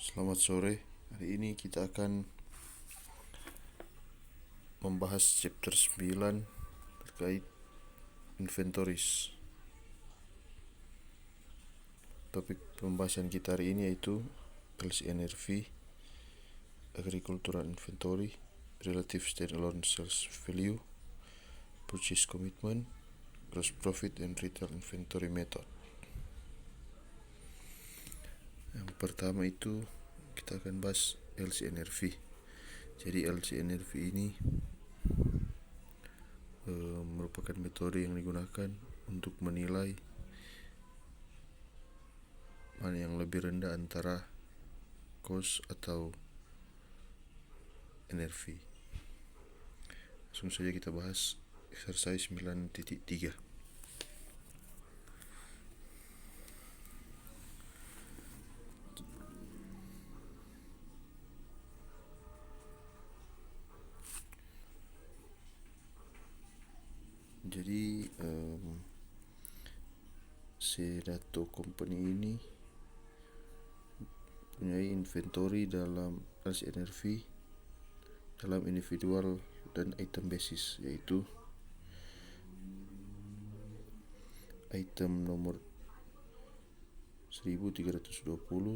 Selamat sore. Hari ini kita akan membahas chapter 9 terkait inventories. Topik pembahasan kita hari ini yaitu LCNRV, Agricultural Inventory, Relative Standalone Sales Value, Purchase Commitment, Gross Profit and Retail Inventory Method. Yang pertama itu kita akan bahas LCNRV. Jadi LCNRV ini merupakan metode yang digunakan untuk menilai mana yang lebih rendah antara cost atau NRV. Langsung saja kita bahas exercise 9.3. Jadi Sedato Company ini punya inventory dalam LCNRV dalam individual dan item basis, yaitu item nomor 1320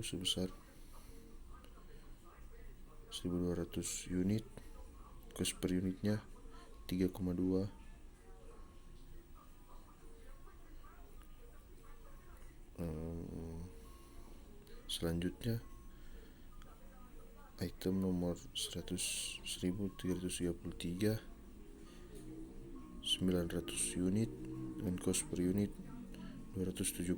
sebesar 1200 unit, cost per unitnya 3,2. Selanjutnya item nomor 1333 900 unit dengan cost per unit 270.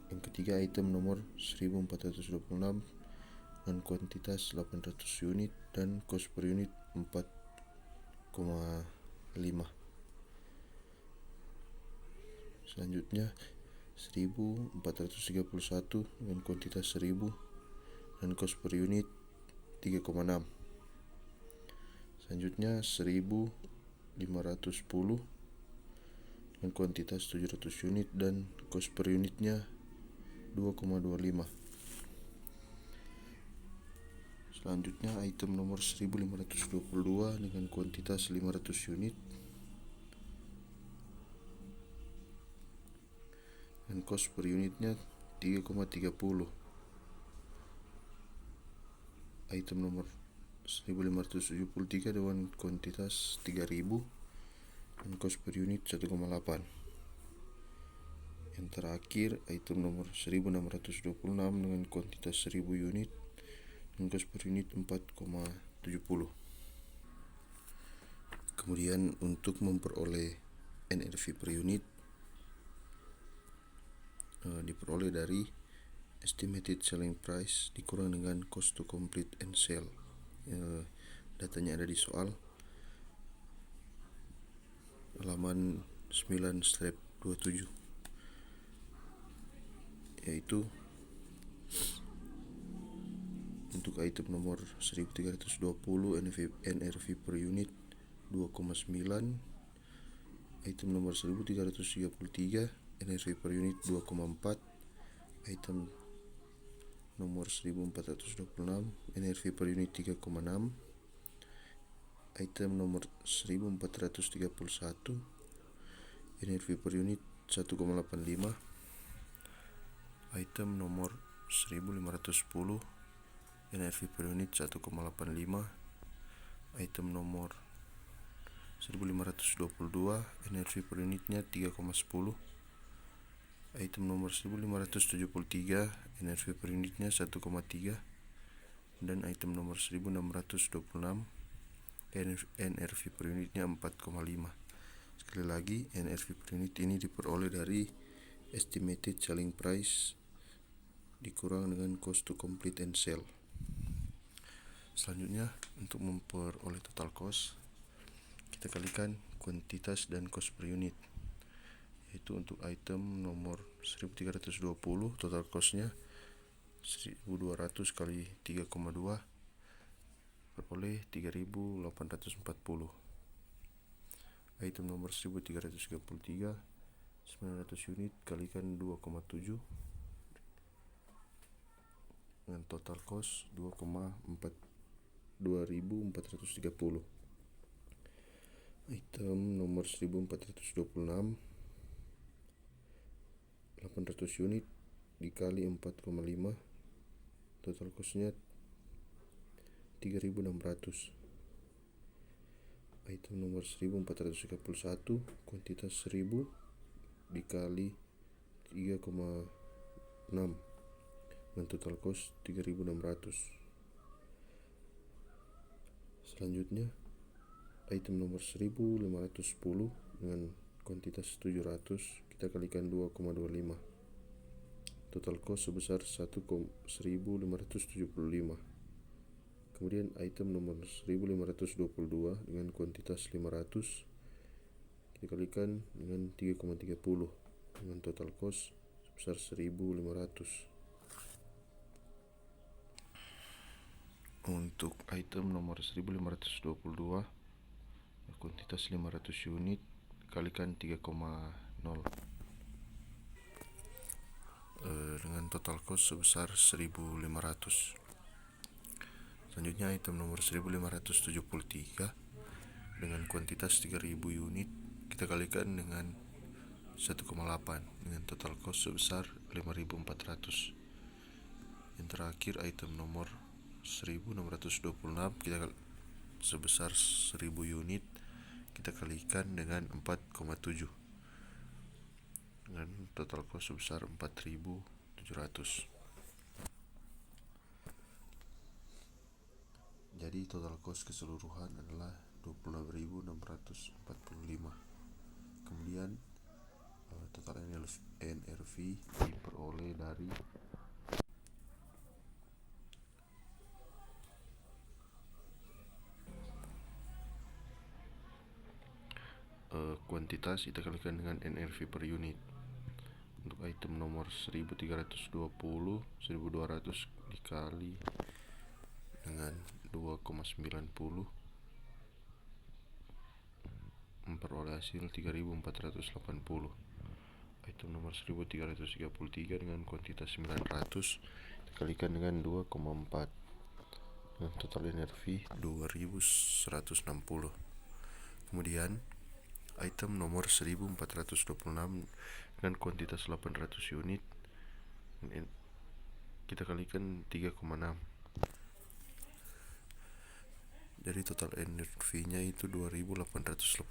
Yang ketiga item nomor 1426 dengan kuantitas 800 unit dan cost per unit 4,5. Selanjutnya 1431 dengan kuantitas 1000 dan cost per unit 3,6. Selanjutnya 1510 dengan kuantitas 700 unit dan cost per unitnya 2,25. Selanjutnya item nomor 1522 dengan kuantitas 500 unit dan cost per unitnya 3,30. Item nomor 1573 dengan kuantitas 3000 dan cost per unit 1,8. Yang terakhir item nomor 1626 dengan kuantitas 1000 unit dan cost per unit 4,70. Kemudian untuk memperoleh NRV per unit diperoleh dari estimated selling price dikurang dengan cost to complete and sell. Datanya ada di soal halaman 9/27, yaitu untuk item nomor 1320 NRV per unit 2,9, item nomor 1333 NRV per unit 2,4, item nomor 1426 NRV per unit 3,6, item nomor 1431 NRV per unit 1,85, item nomor 1510 NRV per unit 1,85, item nomor 1522 NRV per unitnya 3,10, item nomor 1573 NRV per unitnya 1,3, dan item nomor 1626 NRV per unitnya 4,5. Sekali lagi, NRV per unit ini diperoleh dari estimated selling price dikurang dengan cost to complete and sell. Selanjutnya, untuk memperoleh total cost, kita kalikan kuantitas dan cost per unit, yaitu untuk item nomor 1320 total costnya 1200 kali 3,2 beroleh 3840. Item nomor 1333 900 unit kalikan 2,7 dengan total cost 2.430. Item nomor 1426, 800 unit dikali 4,5, total costnya 3.600. Item nomor 1431, kuantitas 1000 dikali 3,6 dengan total cost 3.600. Selanjutnya item nomor 1510 dengan kuantitas 700 kita kalikan 2,25, total cost sebesar 1.1575. Kemudian item nomor 1522 dengan kuantitas 500 kita kalikan dengan 3,30 dengan total cost sebesar 1.500. Untuk item nomor 1522 kuantitas 500 unit kalikan 3,0 dengan total cost sebesar 1.500. Selanjutnya item nomor 1573 dengan kuantitas 3.000 unit kita kalikan dengan 1,8 dengan total cost sebesar 5.400. Yang terakhir item nomor 1626 kita sebesar 1.000 unit kita kalikan dengan 4,7 dengan total cost sebesar 4.700. Jadi total cost keseluruhan adalah 26.645. Kemudian total NRV diperoleh dari kuantitas kita kalikan dengan NRV per unit. Untuk item nomor 1320, 1200 dikali dengan 2,90 memperoleh hasil 3.480. Item nomor 1333 dengan kuantitas 900 dikalikan dengan 2,4 dengan total NRV 2.160. Kemudian item nomor 1426 dengan kuantitas 800 unit kita kalikan 3,6. Jadi total NRV nya itu 2.880.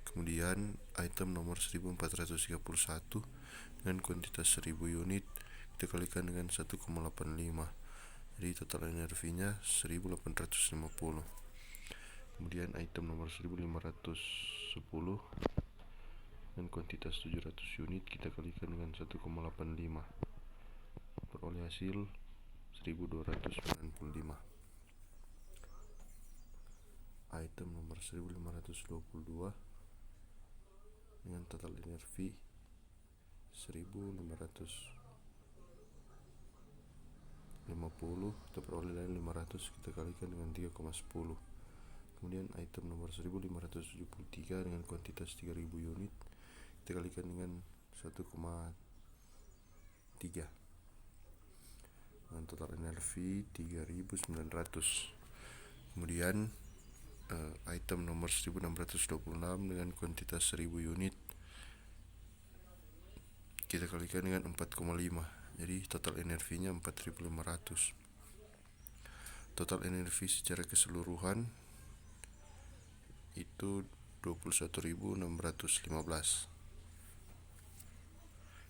Kemudian item nomor 1431 dengan kuantitas 1000 unit kita kalikan dengan 1,85. Jadi total NRV nya 1.850. Kemudian item nomor 1510 dengan kuantitas 700 unit kita kalikan dengan 1,85, peroleh hasil 1.295. Item nomor 1522 dengan total NRV 1.550 kita peroleh dari 500 kita kalikan dengan 3,10. Kemudian item nomor 1573 dengan kuantitas 3.000 unit kita kalikan dengan 1,3 dengan total NRV 3.900. Kemudian item nomor 1626 dengan kuantitas 1000 unit kita kalikan dengan 4,5. Jadi total NRV nya 4.500. Total NRV secara keseluruhan itu 21.615.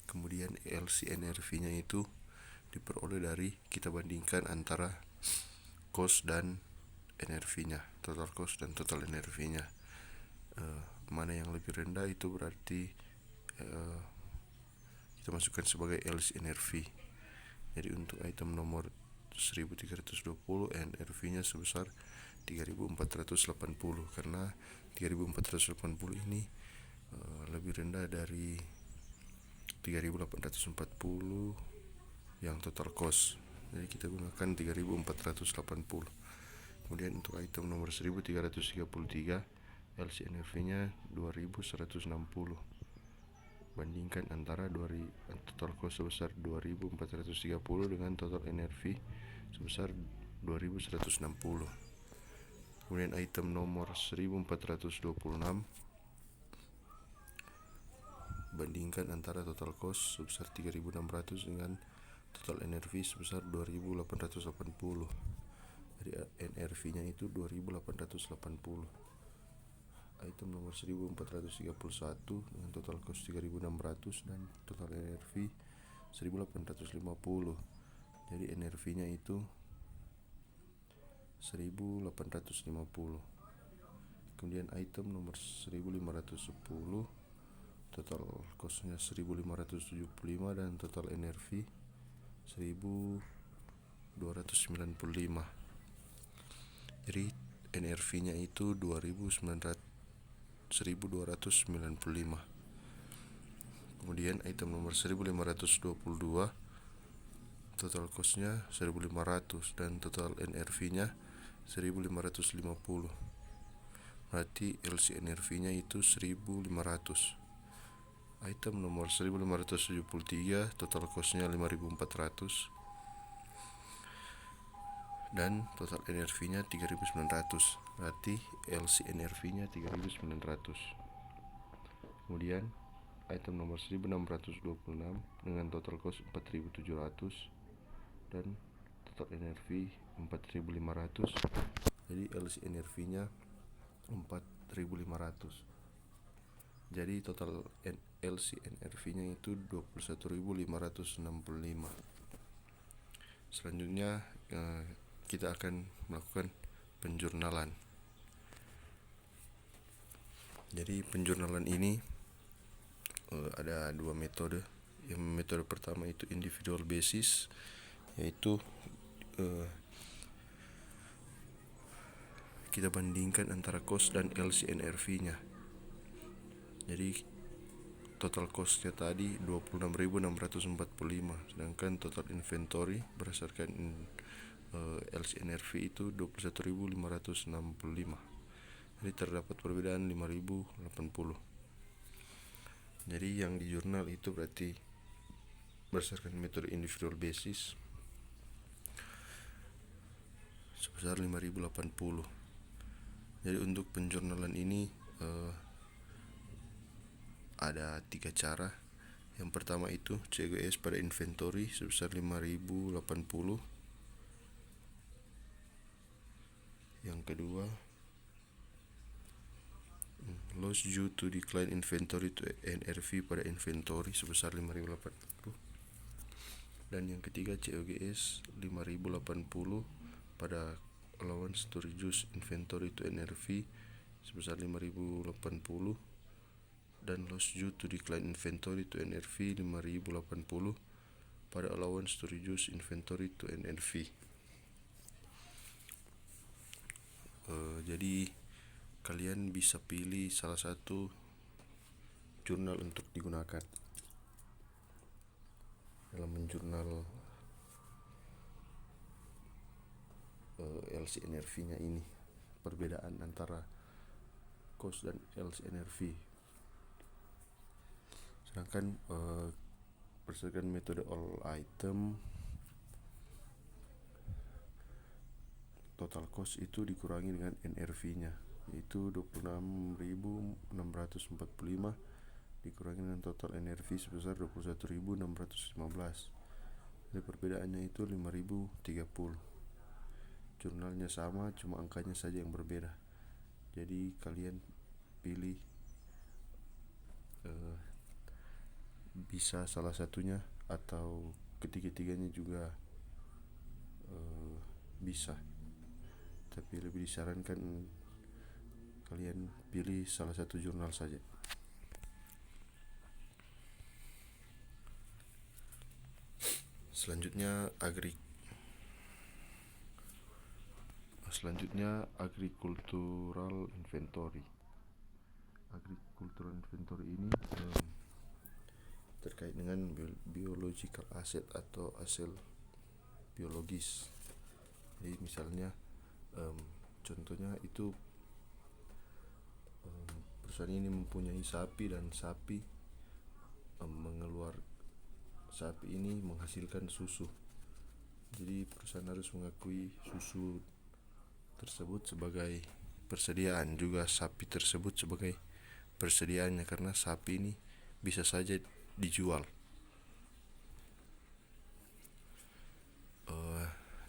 Kemudian LCNRV nya itu diperoleh dari kita bandingkan antara cost dan NRV nya, total cost dan total NRV nya. Mana yang lebih rendah itu berarti kita masukkan sebagai LCNRV. Jadi untuk item nomor 1320 NRV nya sebesar 3.480 karena 3.480 ini lebih rendah dari 3.840 yang total cost. Jadi kita gunakan 3.480. Kemudian untuk item nomor 1333 LCNRV nya 2.160. bandingkan antara total cost sebesar 2.430 dengan total NRV sebesar 2.160. Kemudian item nomor 1426, bandingkan antara total cost sebesar 3.600 dengan total NRV sebesar 2.880. Jadi NRV-nya itu 2.880. Item nomor 1431 dengan total cost 3.600 dan total NRV 1.850. Jadi NRV-nya itu 1.850. Kemudian item nomor 1.510, total costnya 1.575 dan total NRV 1.295. Jadi NRV-nya itu 1.295. Kemudian item nomor 1.522, total costnya 1.500 dan total NRV-nya 1.550. Berarti LCNRV-nya itu 1.500. Item nomor 1.573, total costnya 5.400 dan total NRV-nya 3.900. Berarti LCNRV-nya 3.900. Kemudian item nomor 1.626 dengan total cost 4.700 dan total NRV 4.500. Jadi LCNRV-nya 4.500. Jadi total LCNRV-nya itu 21.565. Selanjutnya kita akan melakukan penjurnalan. Jadi penjurnalan ini ada dua metode. Yang metode pertama itu individual basis, yaitu kita bandingkan antara cost dan LCNRV-nya. Jadi total cost-nya tadi 26.645, sedangkan total inventory berdasarkan LCNRV itu 21.565. Jadi terdapat perbedaan 5.080. Jadi yang di jurnal itu berarti berdasarkan metode individual basis sebesar 5.080. Jadi untuk penjurnalan ini ada 3 cara. Yang pertama itu COGS pada inventory sebesar 5.080. Yang kedua loss due to decline inventory to NRV pada inventory sebesar 5.080. Dan yang ketiga COGS 5.080 pada allowance to reduce inventory to NRV sebesar 5.080 dan loss due to decline inventory to NRV 5.080 pada allowance to reduce inventory to NRV. Jadi kalian bisa pilih salah satu jurnal untuk digunakan dalam menjurnal LCNRV-nya ini, perbedaan antara cost dan LCNRV. Sedangkan berdasarkan metode all item, total cost itu dikurangi dengan NRV-nya, yaitu 26.645 dikurangi dengan total NRV sebesar 21.615. Jadi perbedaannya itu 5.030. Jurnalnya sama, cuma angkanya saja yang berbeda. Jadi kalian pilih bisa salah satunya atau ketiga-tiganya juga bisa, tapi lebih disarankan kalian pilih salah satu jurnal saja. Selanjutnya agricultural inventory. Agricultural inventory ini terkait dengan biological asset atau hasil biologis. Jadi misalnya contohnya itu perusahaan ini mempunyai sapi, dan sapi mengeluar sapi ini menghasilkan susu. Jadi perusahaan harus mengakui susu tersebut sebagai persediaan, juga sapi tersebut sebagai persediaannya, karena sapi ini bisa saja dijual.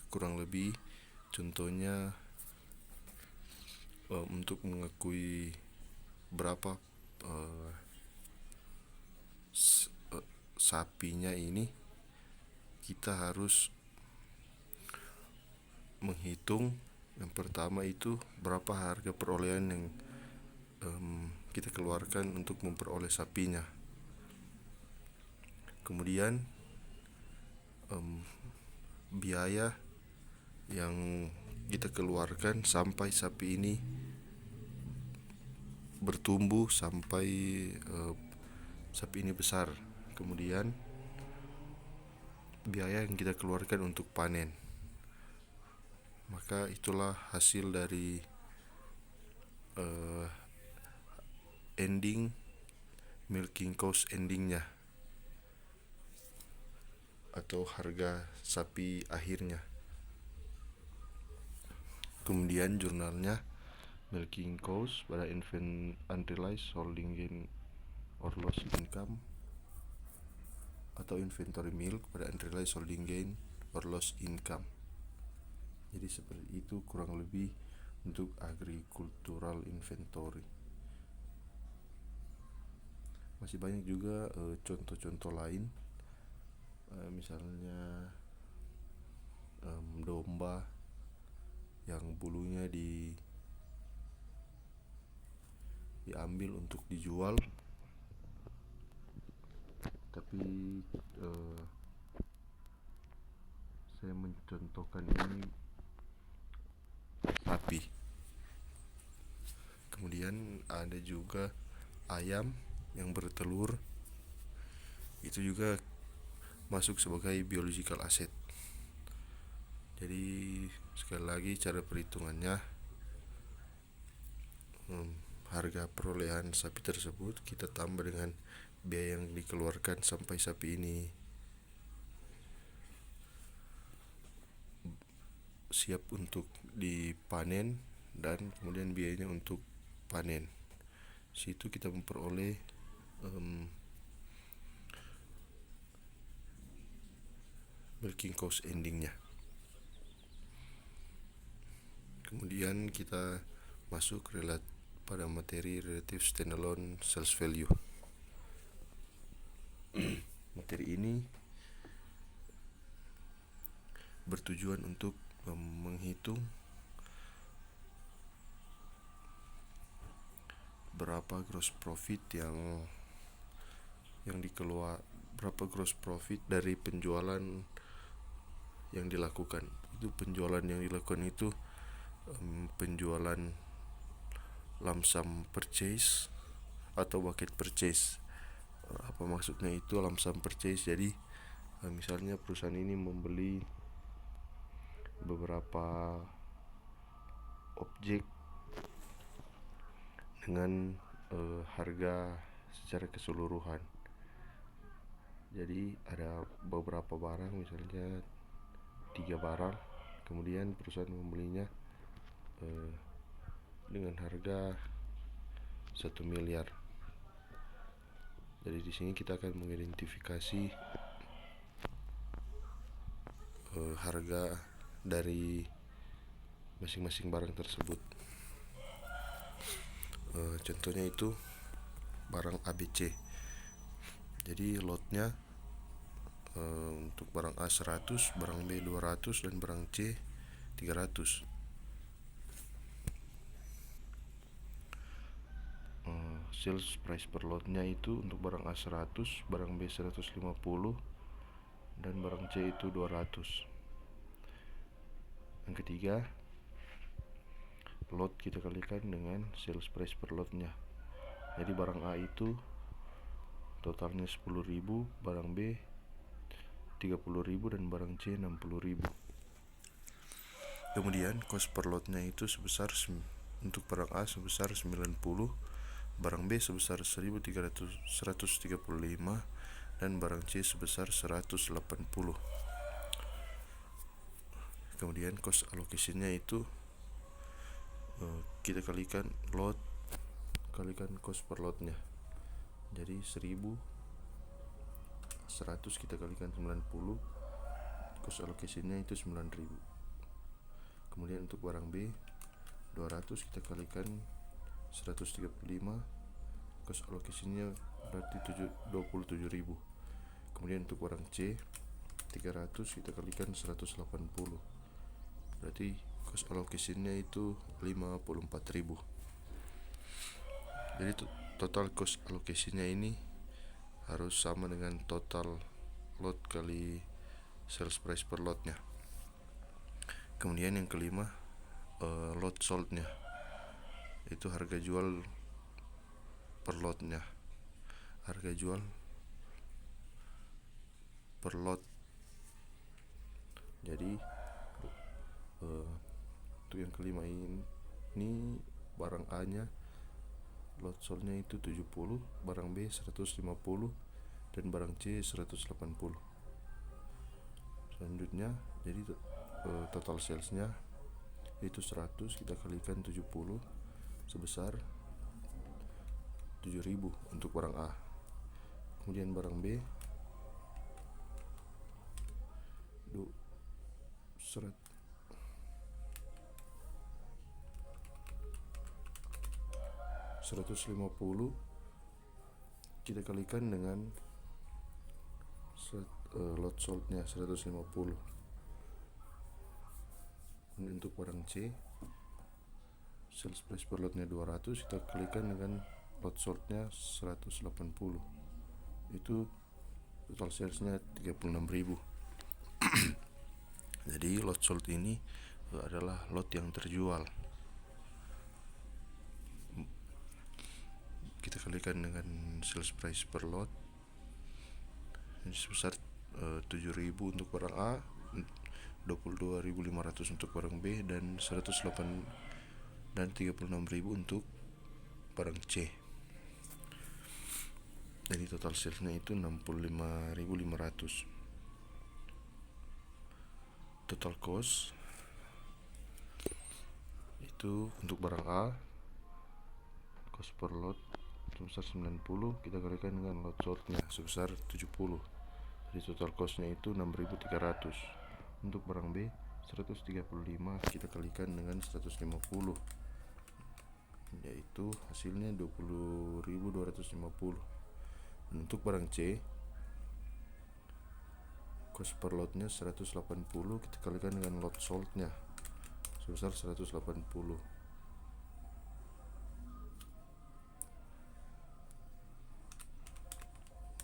Kurang lebih contohnya untuk mengakui berapa sapinya ini, kita harus menghitung yang pertama itu berapa harga perolehan yang kita keluarkan untuk memperoleh sapinya. Kemudian biaya yang kita keluarkan sampai sapi ini bertumbuh, sampai sapi ini besar. Kemudian biaya yang kita keluarkan untuk panen. Maka itulah hasil dari ending milking cost endingnya, atau harga sapi akhirnya. Kemudian jurnalnya milking cost pada unrealized holding gain or loss income, atau inventory milk pada unrealized holding gain or loss income. Jadi seperti itu kurang lebih untuk agricultural inventory. Masih banyak juga contoh-contoh lain, misalnya domba yang bulunya diambil untuk dijual, tapi saya mencontohkan ini sapi. Kemudian ada juga ayam yang bertelur, itu juga masuk sebagai biological asset. Jadi sekali lagi cara perhitungannya, harga perolehan sapi tersebut kita tambah dengan biaya yang dikeluarkan sampai sapi ini siap untuk dipanen, dan kemudian biayanya untuk panen. Situ kita memperoleh milking cost endingnya. Kemudian kita masuk pada materi relative standalone sales value. Materi ini bertujuan untuk menghitung berapa gross profit berapa gross profit dari penjualan yang dilakukan. Itu penjualan yang dilakukan itu penjualan lump sum purchase atau bucket purchase. Apa maksudnya itu lump sum purchase? Jadi misalnya perusahaan ini membeli beberapa objek dengan harga secara keseluruhan. Jadi ada beberapa barang, misalnya 3 barang, kemudian perusahaan membelinya dengan harga 1 miliar. Jadi di sini kita akan mengidentifikasi harga dari masing-masing barang tersebut. Contohnya itu barang ABC. Jadi lotnya untuk barang A 100, barang B 200, dan barang C 300. Sales price per lotnya itu untuk barang A 100, barang B 150, dan barang C itu 200. Yang ketiga, lot kita kalikan dengan sales price per lotnya. Jadi barang A itu totalnya 10.000, barang B 30.000, dan barang C 60.000. Kemudian cost per lotnya itu untuk barang A sebesar 90, barang B sebesar 1.135, dan barang C sebesar 180. Kemudian cost allocation-nya itu kita kalikan lot kalikan cost per lotnya. Jadi 100 kita kalikan 90, cost allocation-nya itu 9.000. Kemudian untuk barang B 200 kita kalikan 135, cost allocation-nya berarti 27.000. Kemudian untuk barang C 300 kita kalikan 180, berarti cost allocation-nya itu 54.000. Jadi total cost allocation-nya ini harus sama dengan total lot kali sales price per lotnya. Kemudian yang kelima, lot sold-nya, itu harga jual per lotnya, harga jual per lot. Jadi untuk yang kelima ini barang A nya lot sold-nya itu 70, barang B 150, dan barang C 180. Selanjutnya jadi total sales-nya itu 100 kita kalikan 70 sebesar 7.000 untuk barang A. Kemudian barang B 150 kita kalikan dengan lot sold-nya 150. Untuk barang C sales price per lotnya 200 kita kalikan dengan lot sold-nya 180, itu total sales-nya 36.000. Jadi lot sold ini adalah lot yang terjual. Kita kalikan dengan sales price per lot sebesar 7.000 untuk barang A, 22.500 untuk barang B, dan 36.000 untuk barang C. Jadi total salesnya itu 65.500. Total cost itu untuk barang A cost per lot sebesar 90 kita kalikan dengan lot sold-nya sebesar 70. Jadi total cost-nya itu 6.300. Untuk barang B 135 kita kalikan dengan 150, yaitu hasilnya 20.250. Dan untuk barang C cost per lotnya 180 kita kalikan dengan lot sold-nya sebesar 180.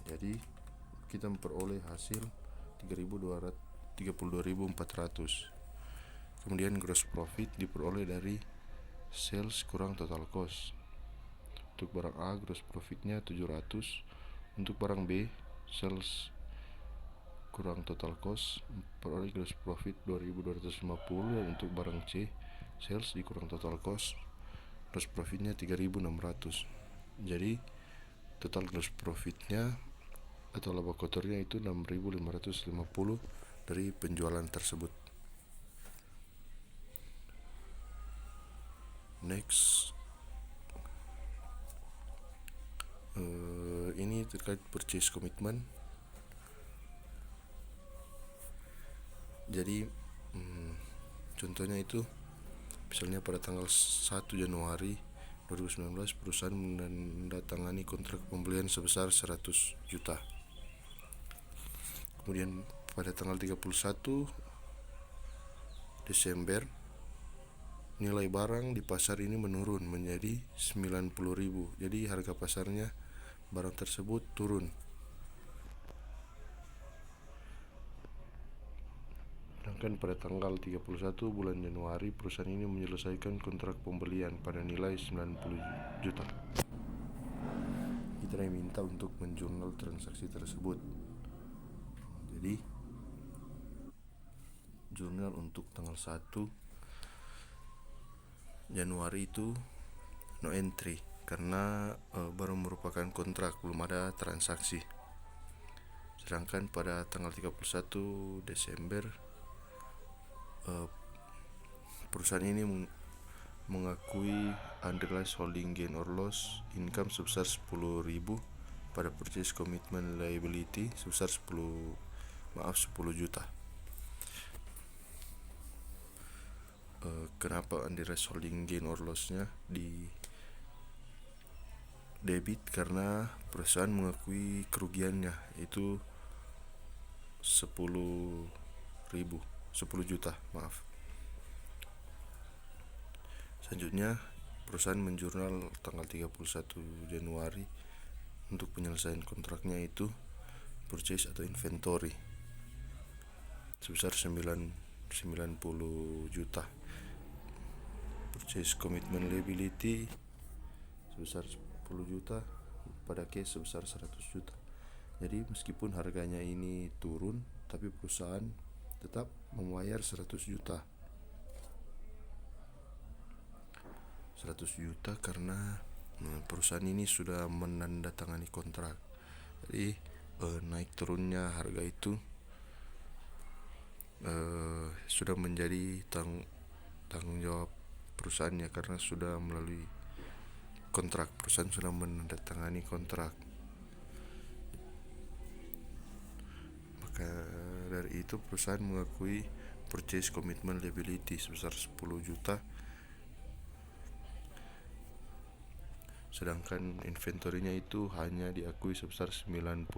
Jadi kita memperoleh hasil 32.400. Kemudian gross profit diperoleh dari sales kurang total cost. Untuk barang A gross profitnya 700, untuk barang B sales kurang total cost memperoleh gross profit 2.250, dan untuk barang C sales dikurang total cost gross profitnya 3.600. Jadi total gross profitnya atau laba kotornya itu 6.550 dari penjualan tersebut. Next, ini terkait purchase commitment. Jadi contohnya itu misalnya pada tanggal 1 Januari 2019 perusahaan menandatangani kontrak pembelian sebesar 100 juta. Kemudian pada tanggal 31 Desember nilai barang di pasar ini menurun menjadi 90.000. Jadi harga pasarnya barang tersebut turun. Sedangkan pada tanggal 31 bulan Januari perusahaan ini menyelesaikan kontrak pembelian pada nilai 90 juta. Kita diminta untuk menjurnal transaksi tersebut. Jadi jurnal untuk tanggal 1 Januari itu no entry karena baru merupakan kontrak, belum ada transaksi. Sedangkan pada tanggal 31 Desember perusahaan ini mengakui unrealized holding gain or loss income sebesar 10.000 pada purchase commitment liability sebesar 10 juta. Kenapa unrealized holding gain or loss-nya di debit? Karena perusahaan mengakui kerugiannya itu 10 juta. Selanjutnya perusahaan menjurnal tanggal 31 Januari untuk penyelesaian kontraknya itu purchase atau inventory sebesar 90 juta. Purchase commitment liability sebesar 10 juta pada case sebesar 100 juta. Jadi meskipun harganya ini turun, tapi perusahaan tetap membayar 100 juta. 100 juta karena perusahaan ini sudah menandatangani kontrak. Jadi naik turunnya harga itu sudah menjadi tanggung jawab perusahaannya karena sudah melalui kontrak. Perusahaan sudah menandatangani kontrak. Maka dari itu perusahaan mengakui purchase commitment liability sebesar 10 juta, sedangkan inventory-nya itu hanya diakui sebesar 90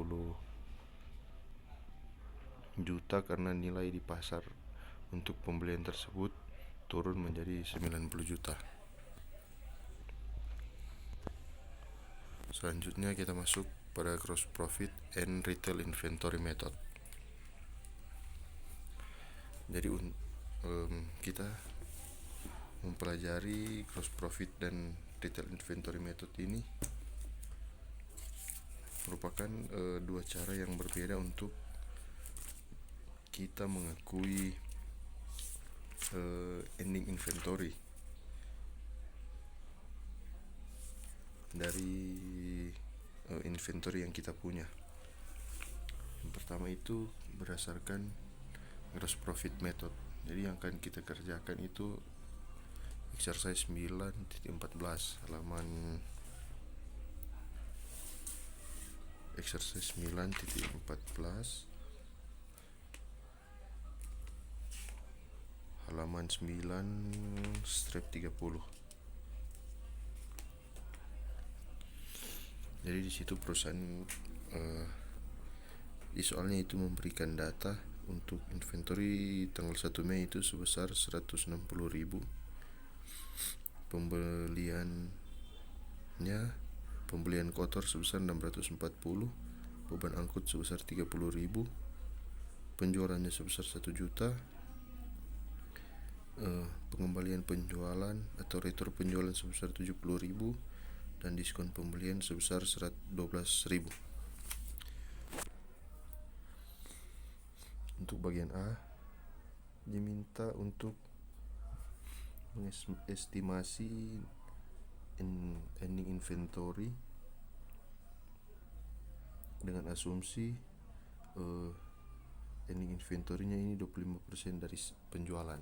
juta karena nilai di pasar untuk pembelian tersebut turun menjadi 90 juta. Selanjutnya kita masuk pada gross profit and retail inventory method. Jadi kita mempelajari gross profit dan retail inventory method ini merupakan dua cara yang berbeda untuk kita mengakui ending inventory dari inventory yang kita punya. Yang pertama itu berdasarkan gross profit method. Jadi yang akan kita kerjakan itu exercise 9.14 halaman exercise 9.14 halaman 9/30. Jadi di situ perusahaan di soalnya itu memberikan data untuk inventory tanggal 1 Mei itu sebesar 160.000. Pembelian kotor sebesar 640, beban angkut sebesar 30.000, penjualannya sebesar 1 juta, pengembalian penjualan atau retur penjualan sebesar 70.000 dan diskon pembelian sebesar 12.000. Untuk bagian A diminta untuk mengestimasi ending inventory dengan asumsi ending inventory-nya ini 25% dari penjualan.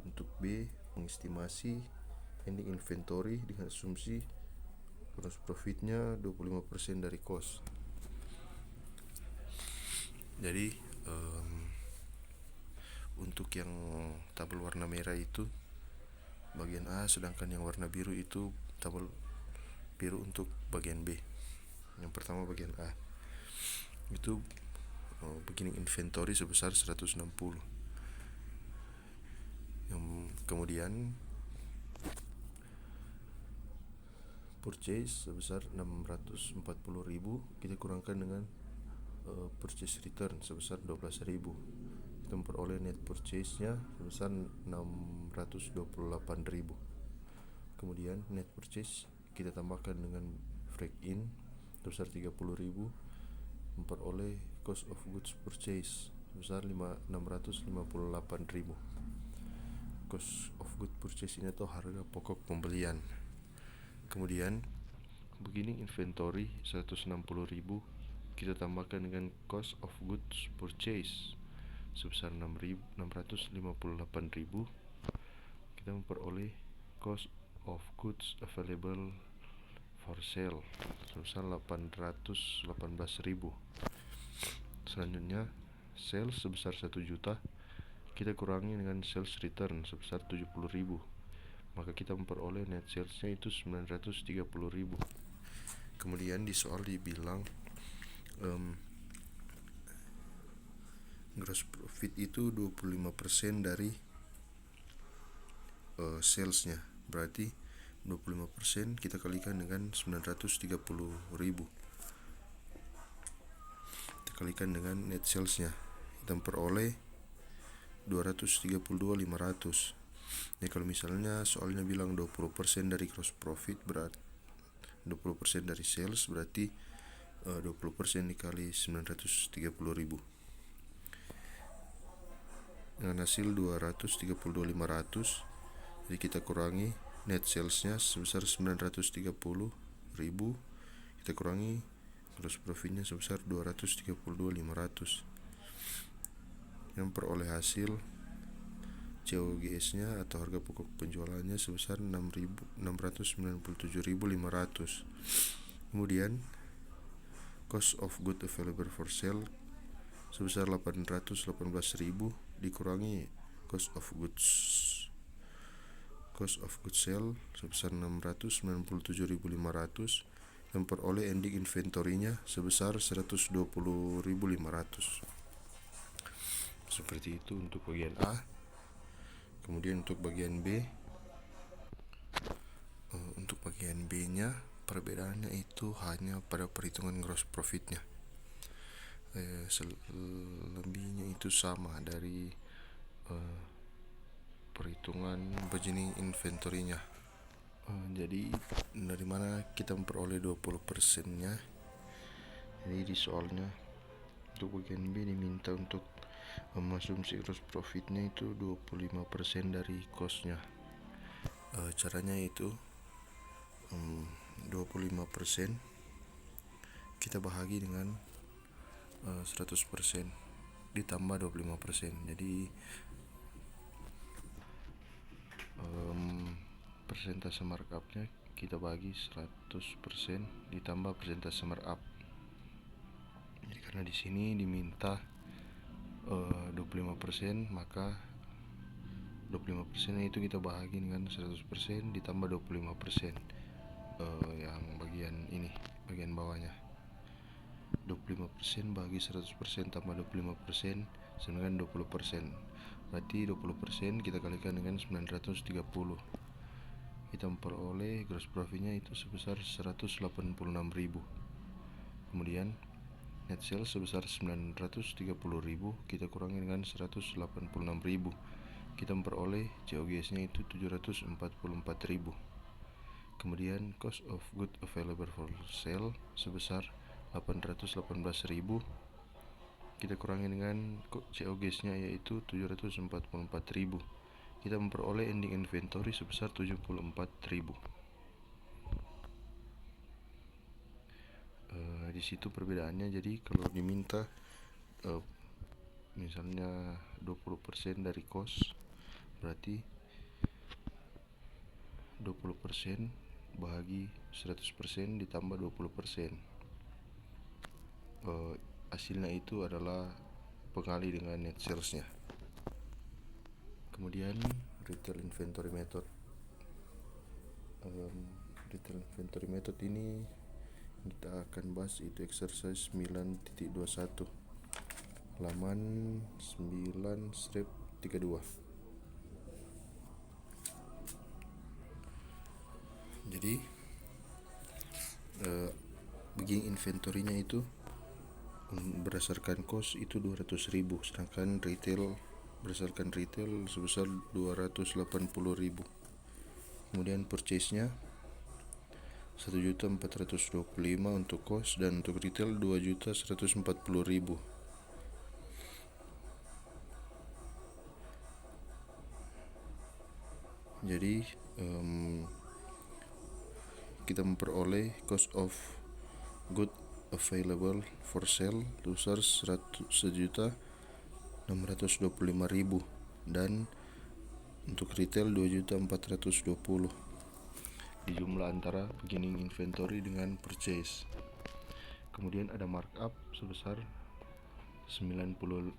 Untuk B mengestimasi ending inventory dengan asumsi gross profitnya 25% dari cost. Jadi untuk yang tabel warna merah itu bagian A, sedangkan yang warna biru itu tabel biru untuk bagian B. Yang pertama bagian A itu beginning inventory sebesar 160. Yang kemudian purchase sebesar 640.000 kita kurangkan dengan purchase return sebesar 12.000. Kita memperoleh net purchase-nya sebesar 628.000. Kemudian net purchase kita tambahkan dengan break in sebesar 30.000, memperoleh cost of goods purchase sebesar 658.000. Cost of goods purchase ini atau harga pokok pembelian. Kemudian beginning inventory 160.000 kita tambahkan dengan cost of goods purchase sebesar 658.000, kita memperoleh cost of goods available for sale sebesar 818.000. Selanjutnya, sales sebesar 1 juta kita kurangi dengan sales return sebesar 70.000, maka kita memperoleh net salesnya itu 930.000. Kemudian di soal dibilang gross profit itu 25% dari salesnya, berarti 25% kita kalikan dengan 930.000, kita kalikan dengan net salesnya, kita memperoleh 232.500. Jadi kalau misalnya soalnya bilang 20% dari gross profit, berat 20% dari sales, berarti 20% dikali 930.000 dengan hasil 232.500. Jadi kita kurangi net salesnya sebesar 930.000, kita kurangi gross profitnya sebesar 232.500, yang peroleh hasil COGS nya atau harga pokok penjualannya sebesar 697.500. Kemudian cost of goods available for sale sebesar 818.000 dikurangi cost of goods sale sebesar 697.500, yang peroleh ending inventory-nya sebesar 120.500. Seperti itu untuk bagian A. Kemudian untuk bagian B, untuk bagian B-nya perbedaannya itu hanya pada perhitungan gross profit-nya. Selebihnya itu sama dari perhitungan beginning inventory-nya. Jadi dari mana kita memperoleh 20%-nya? Jadi di soalnya untuk bagian B diminta untuk asumsi gross profitnya itu 25% dari cost-nya. Caranya itu 25% kita bahagi dengan 100% ditambah 25%. Jadi persentase markup-nya kita bagi 100% ditambah persentase markup. Jadi karena di sini diminta 25%, maka 25% itu kita bahagi dengan 100% ditambah 25%. Yang bagian ini, bagian bawahnya 25% bagi 100% tambah 25% sama dengan 20%. Berarti 20% kita kalikan dengan 930. Kita memperoleh gross profitnya itu sebesar 186.000. Kemudian net sales sebesar 930.000 kita kurangi dengan 186.000. Kita memperoleh COGS-nya itu 744.000. Kemudian cost of goods available for sale sebesar 818.000. Kita kurangi dengan COGS-nya yaitu 744.000. Kita memperoleh ending inventory sebesar 74.000. Di situ perbedaannya. Jadi kalau diminta misalnya 20% dari cost, berarti 20% bahagi 100% ditambah 20%. Hasilnya itu adalah pengali dengan net sales-nya. Kemudian retail inventory method. Retail inventory method ini kita akan bahas itu exercise 9.21 halaman 9/32. Jadi begini inventory-nya itu berdasarkan cost itu 200.000, sedangkan berdasarkan retail sebesar 280.000. Kemudian purchase-nya 1.425.000 untuk cost, dan untuk retail 2.140.000. Jadi kita memperoleh cost of good available for sale to search 1.625.000 dan untuk retail 2.420.000 di jumlah antara beginning inventory dengan purchase. Kemudian ada markup sebesar 95.000.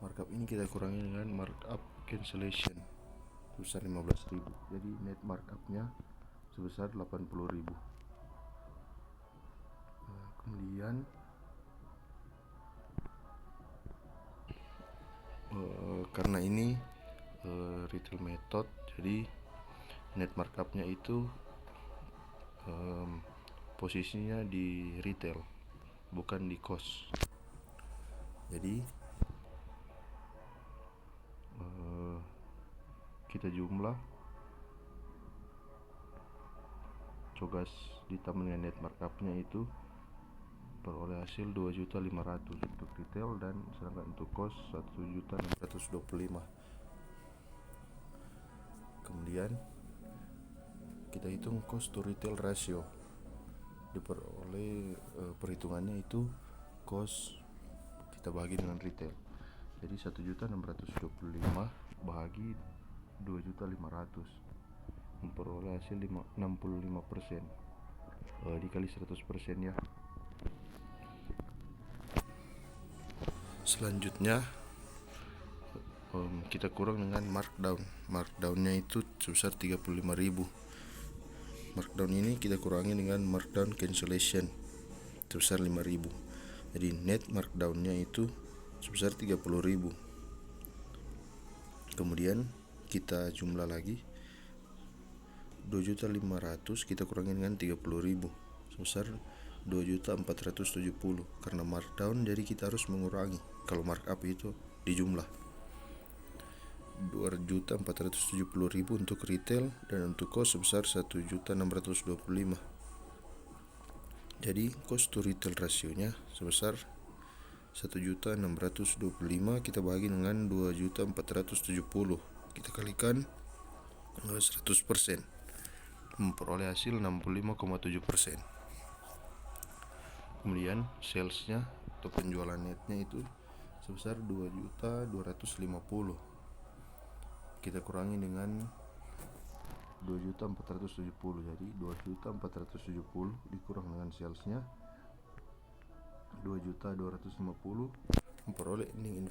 Markup ini kita kurangi dengan markup cancellation sebesar 15.000. Jadi net markupnya sebesar 80.000. Kemudian karena ini retail method, jadi net markupnya itu posisinya di retail, bukan di cost. Jadi kita jumlah cogas ditambah dengan net markupnya itu peroleh hasil 2.500.000 untuk retail, dan sedangkan untuk cost 1.625.000. Kemudian kita hitung cost to retail ratio, diperoleh perhitungannya itu cost kita bagi dengan retail. Jadi 1.625.000 bahagi 2.500.000 memperoleh hasil 65%, dikali 100% ya. Selanjutnya kita kurang dengan markdown. Markdownnya itu sebesar 35.000. Markdown ini kita kurangi dengan markdown cancellation sebesar 5.000. Jadi net markdownnya itu sebesar 30.000. Kemudian kita jumlah lagi 2.500.000 kita kurangi dengan 30.000 sebesar 2.470.000. Karena markdown jadi kita harus mengurangi. Kalau markup itu dijumlah 2.470.000 untuk retail, dan untuk cost sebesar 1.625.000. Jadi cost to retail rasionya sebesar 1.625.000 kita bagi dengan 2.470.000, kita kalikan 100%, memperoleh hasil 65,7%. Kemudian salesnya atau penjualan netnya itu sebesar 2.250.000, kita kurangi dengan 2.470.000. Jadi 2.470.000 dikurang dengan salesnya 2.250.000 memperoleh ending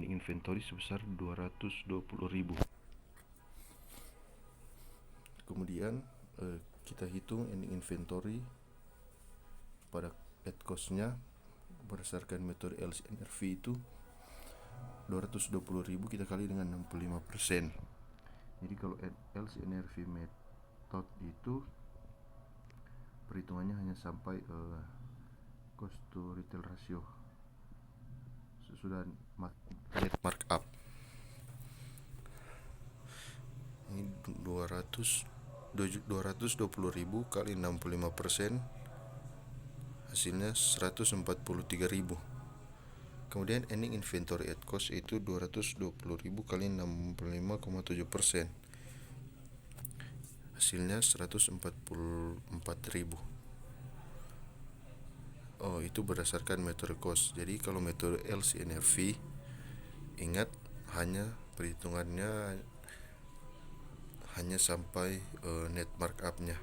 inventory sebesar 220.000. Kemudian kita hitung ending inventory pada at cost-nya berdasarkan metode LCNRV itu 220.000 kita kali dengan 65%. Jadi kalau LCNRV method itu perhitungannya hanya sampai cost to retail ratio sesudah net markup. Ini 220.000 kali 65%, hasilnya 143.000. Kemudian ending inventory at cost itu 220.000 kali 65,7%, hasilnya 144.000. Itu berdasarkan metode cost. Jadi kalau metode LCNRV, ingat hanya perhitungannya hanya sampai net markupnya,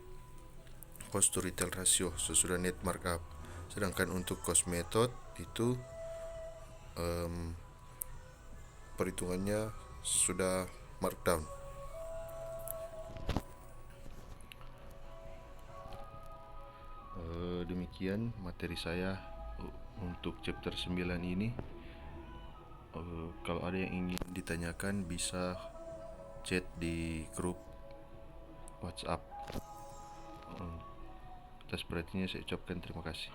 cost to retail ratio sesudah net markup. Sedangkan untuk cost method itu perhitungannya sudah markdown. Demikian materi saya untuk chapter 9 ini. Kalau ada yang ingin ditanyakan bisa chat di grup WhatsApp. Atas perhatiannya saya ucapkan terima kasih.